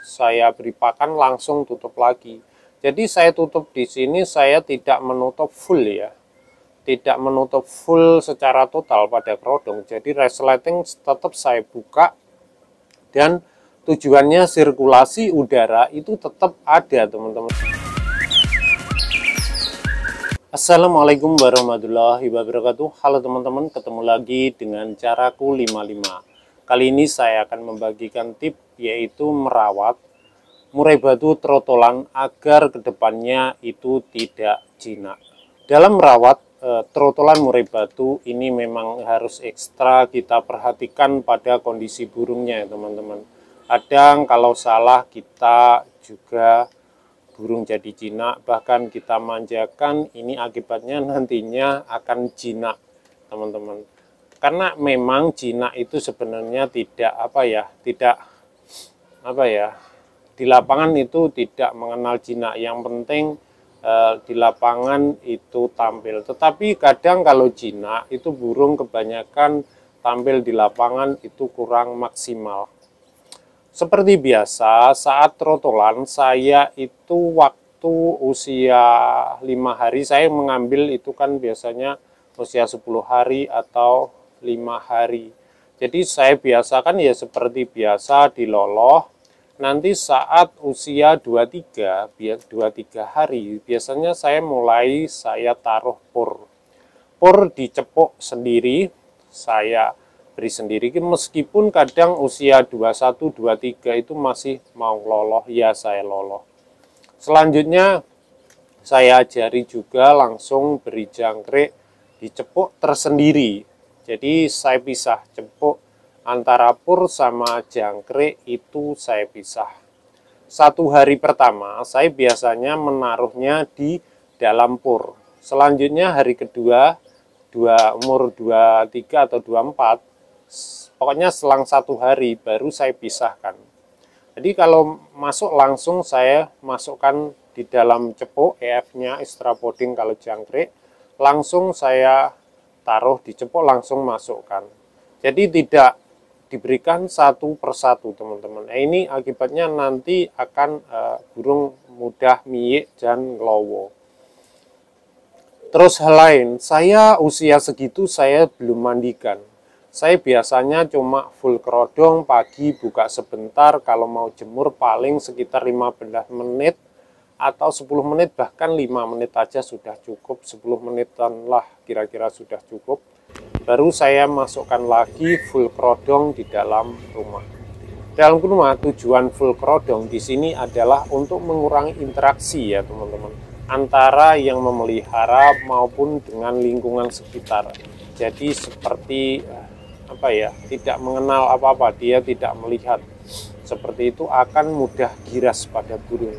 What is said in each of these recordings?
saya beri pakan langsung tutup lagi. Jadi saya tutup di sini, saya tidak menutup full ya. Tidak menutup full secara total pada kerodong. Jadi resleting tetap saya buka, dan tujuannya sirkulasi udara itu tetap ada, teman-teman. Assalamualaikum warahmatullahi wabarakatuh. Halo teman-teman, ketemu lagi dengan Caraku 55. Kali ini saya akan membagikan tip, yaitu merawat murai batu trotolan agar kedepannya itu tidak jinak. Dalam merawat trotolan murai batu ini memang harus ekstra kita perhatikan pada kondisi burungnya ya teman-teman. Kadang kalau salah kita juga burung jadi jinak, bahkan kita manjakan, ini akibatnya nantinya akan jinak teman-teman. Karena memang jinak itu sebenarnya tidak di lapangan itu tidak mengenal jinak. Yang penting di lapangan itu tampil. Tetapi kadang kalau jinak itu burung kebanyakan tampil di lapangan itu kurang maksimal. Seperti biasa, saat trotolan saya itu waktu usia 5 hari, saya mengambil itu kan biasanya usia 10 hari atau 5 hari. Jadi saya biasakan ya seperti biasa diloloh. Nanti saat usia 23 hari, biasanya saya taruh pur. Pur dicepuk sendiri, saya beri sendiri, meskipun kadang usia 21, 23 itu masih mau loloh, ya saya loloh. Selanjutnya saya ajari juga langsung beri jangkrik dicepuk tersendiri. Jadi saya pisah cepuk antara pur sama jangkrik itu saya pisah. 1 hari pertama saya biasanya menaruhnya di dalam pur. Selanjutnya hari kedua, umur 23 atau 24, pokoknya selang 1 hari baru saya pisahkan. Jadi kalau masuk langsung saya masukkan di dalam cepuk, EF-nya extra podding kalau jangkrik, langsung saya taruh di cepuk, langsung masukkan. Jadi tidak diberikan satu persatu teman-teman. Ini akibatnya nanti akan burung mudah miyik dan ngelowo. Terus hal lain, saya usia segitu saya belum mandikan. Saya biasanya cuma full kerodong, pagi buka sebentar, kalau mau jemur paling sekitar 15 menit atau 10 menit, bahkan 5 menit aja sudah cukup, 10 menitan lah kira-kira sudah cukup. Baru saya masukkan lagi full kerodong di dalam rumah. Dalam rumah tujuan full kerodong di sini adalah untuk mengurangi interaksi ya teman-teman, antara yang memelihara maupun dengan lingkungan sekitar. Jadi seperti tidak mengenal apa-apa, dia tidak melihat. Seperti itu akan mudah giras pada burung.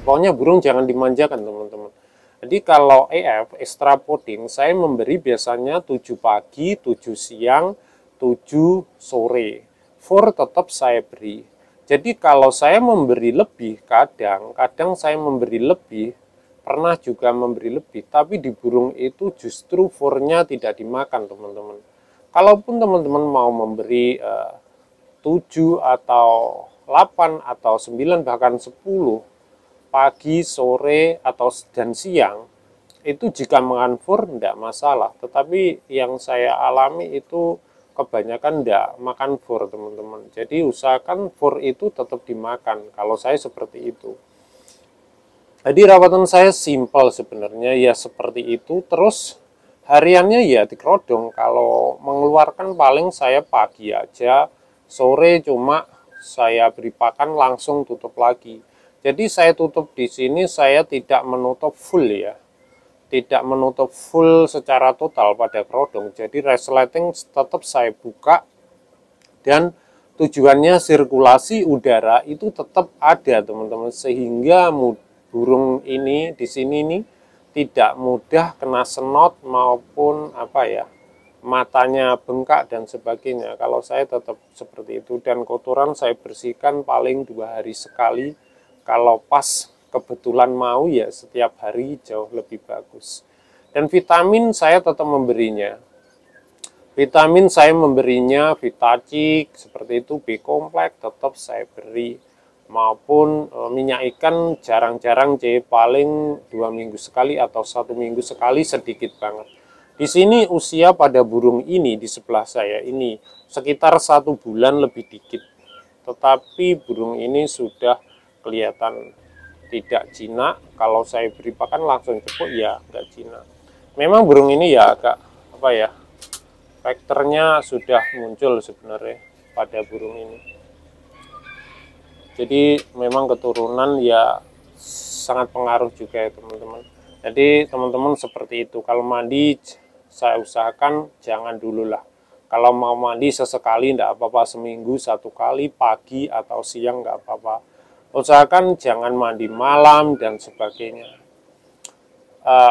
Pokoknya burung jangan dimanjakan teman-teman. Jadi kalau EF extra podding saya memberi biasanya 7 pagi, 7 siang, 7 sore. 4 tetap saya beri. Jadi kalau saya memberi lebih, kadang saya memberi lebih, pernah juga memberi lebih, tapi di burung itu justru 4-nya tidak dimakan teman-teman. Kalaupun teman-teman mau memberi 7 atau 8 atau 9 bahkan 10 pagi, sore atau dan siang, itu jika makan fur tidak masalah. Tetapi yang saya alami itu kebanyakan tidak makan fur teman-teman. Jadi usahakan fur itu tetap dimakan. Kalau saya seperti itu. Jadi rawatan saya simpel sebenarnya ya seperti itu. Terus hariannya ya di kerodong. Kalau mengeluarkan paling saya pagi aja, sore cuma saya beri pakan langsung tutup lagi. Jadi saya tutup di sini, saya tidak menutup full ya. Tidak menutup full secara total pada kerodong. Jadi resleting tetap saya buka, dan tujuannya sirkulasi udara itu tetap ada teman-teman, sehingga burung ini di sini nih tidak mudah kena senot maupun matanya bengkak dan sebagainya. Kalau saya tetap seperti itu, dan kotoran saya bersihkan paling 2 hari sekali. Kalau pas kebetulan mau ya setiap hari jauh lebih bagus. Dan vitamin saya tetap memberinya. Vitamin saya memberinya Vitacik seperti itu, B kompleks tetap saya beri. maupun minyak ikan jarang-jarang, paling 2 minggu sekali atau 1 minggu sekali, sedikit banget. Di sini usia pada burung ini di sebelah saya ini sekitar 1 bulan lebih dikit, tetapi burung ini sudah kelihatan tidak jinak. Kalau saya beri pakan langsung cepuk ya nggak jinak. Memang burung ini ya agak apa ya, faktornya sudah muncul sebenarnya pada burung ini. Jadi memang keturunan ya sangat pengaruh juga ya teman-teman. Jadi teman-teman seperti itu, kalau mandi saya usahakan jangan dulu lah. Kalau mau mandi sesekali enggak apa-apa, seminggu 1 kali, pagi atau siang enggak apa-apa. Usahakan jangan mandi malam dan sebagainya.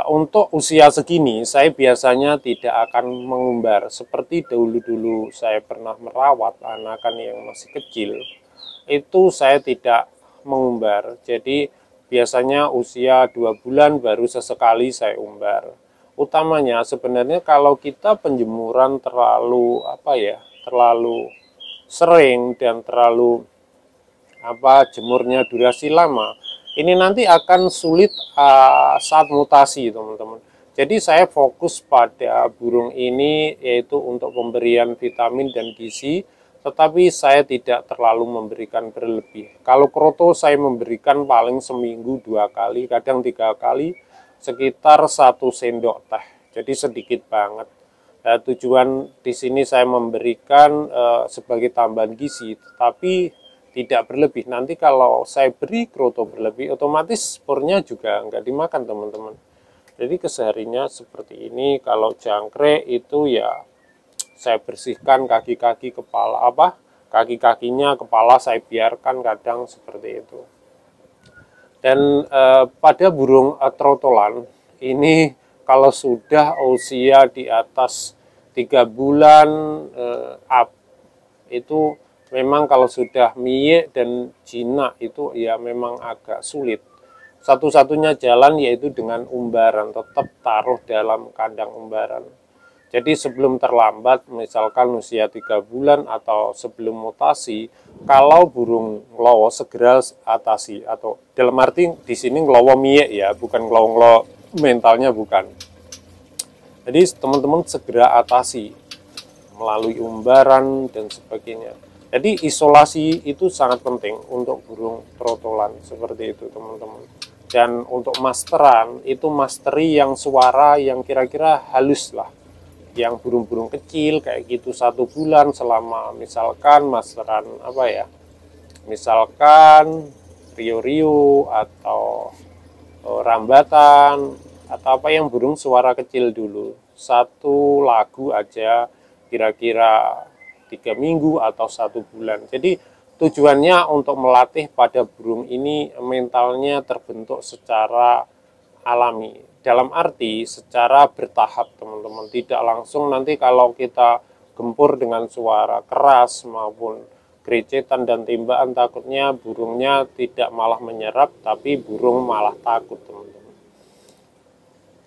Untuk usia segini saya biasanya tidak akan mengumbar seperti dulu-dulu saya pernah merawat anakan yang masih kecil. Itu saya tidak mengumbar. Jadi biasanya usia 2 bulan baru sesekali saya umbar. Utamanya sebenarnya kalau kita penjemuran terlalu terlalu sering dan terlalu jemurnya durasi lama, ini nanti akan sulit saat mutasi teman-teman. Jadi saya fokus pada burung ini yaitu untuk pemberian vitamin dan gizi, tetapi saya tidak terlalu memberikan berlebih. Kalau kroto saya memberikan paling seminggu 2 kali, kadang 3 kali, sekitar 1 sendok teh. Jadi sedikit banget. Tujuan di sini saya memberikan sebagai tambahan gizi, tetapi tidak berlebih. Nanti kalau saya beri kroto berlebih, otomatis spornya juga nggak dimakan teman-teman. Jadi kesehariannya seperti ini. Kalau jangkrik itu ya saya bersihkan kaki-kaki, kepala kaki-kakinya, kepala saya biarkan kadang seperti itu. Dan pada burung trotolan ini kalau sudah usia di atas 3 bulan up, itu memang kalau sudah miyek dan jinak itu ya memang agak sulit. Satu-satunya jalan yaitu dengan umbaran, tetap taruh dalam kandang umbaran. Jadi sebelum terlambat, misalkan usia 3 bulan atau sebelum mutasi, kalau burung nglowo segera atasi, atau dalam arti di sini nglowo miyek ya, bukan nglowo mentalnya bukan. Jadi teman-teman segera atasi melalui umbaran dan sebagainya. Jadi isolasi itu sangat penting untuk burung trotolan seperti itu teman-teman. Dan untuk masteran itu masteri yang suara yang kira-kira halus lah. Yang burung-burung kecil kayak gitu 1 bulan selama misalkan masteran misalkan rio-rio atau rambatan atau yang burung suara kecil dulu. 1 lagu aja kira-kira 3 minggu atau 1 bulan. Jadi tujuannya untuk melatih pada burung ini mentalnya terbentuk secara alami. Dalam arti secara bertahap teman-teman. Tidak langsung nanti kalau kita gempur dengan suara keras maupun gerecetan dan tembakan, takutnya burungnya tidak malah menyerap tapi burung malah takut teman-teman.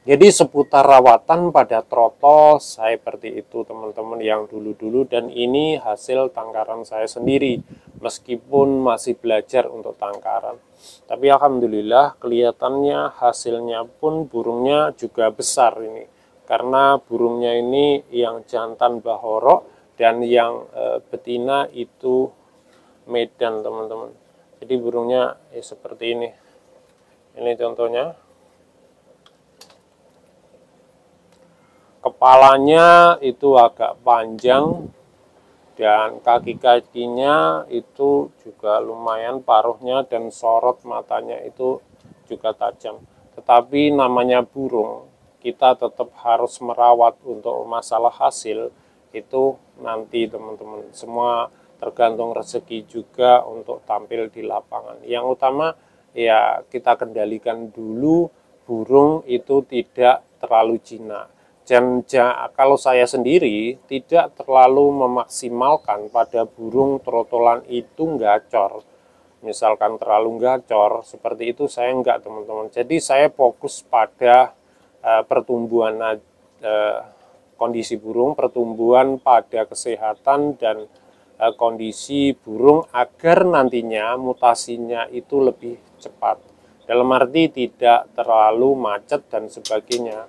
Jadi seputar rawatan pada trotol saya seperti itu teman-teman yang dulu-dulu, dan ini hasil tangkaran saya sendiri meskipun masih belajar untuk tangkaran. Tapi alhamdulillah kelihatannya hasilnya pun burungnya juga besar ini. Karena burungnya ini yang jantan bahorok dan yang betina itu Medan teman-teman. Jadi burungnya seperti ini. Ini contohnya. Kepalanya itu agak panjang dan kaki-kakinya itu juga lumayan paruhnya, dan sorot matanya itu juga tajam. Tetapi namanya burung, kita tetap harus merawat. Untuk masalah hasil itu nanti teman-teman, semua tergantung rezeki juga untuk tampil di lapangan. Yang utama ya kita kendalikan dulu burung itu tidak terlalu jinak. Dan kalau saya sendiri tidak terlalu memaksimalkan pada burung trotolan itu gacor. Misalkan terlalu gacor seperti itu saya enggak teman-teman. Jadi saya fokus pada pertumbuhan kondisi burung, pertumbuhan pada kesehatan dan kondisi burung agar nantinya mutasinya itu lebih cepat. Dalam arti tidak terlalu macet dan sebagainya.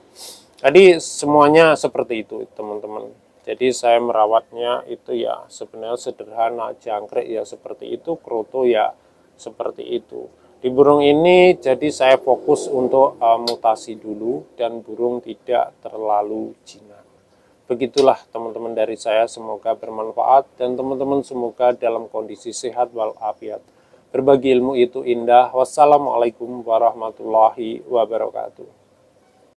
Jadi semuanya seperti itu teman-teman. Jadi saya merawatnya itu ya sebenarnya sederhana, jangkrik ya seperti itu, kroto ya seperti itu. Di burung ini jadi saya fokus untuk mutasi dulu dan burung tidak terlalu jinak. Begitulah teman-teman dari saya, semoga bermanfaat dan teman-teman semoga dalam kondisi sehat walafiat. Berbagi ilmu itu indah. Wassalamualaikum warahmatullahi wabarakatuh.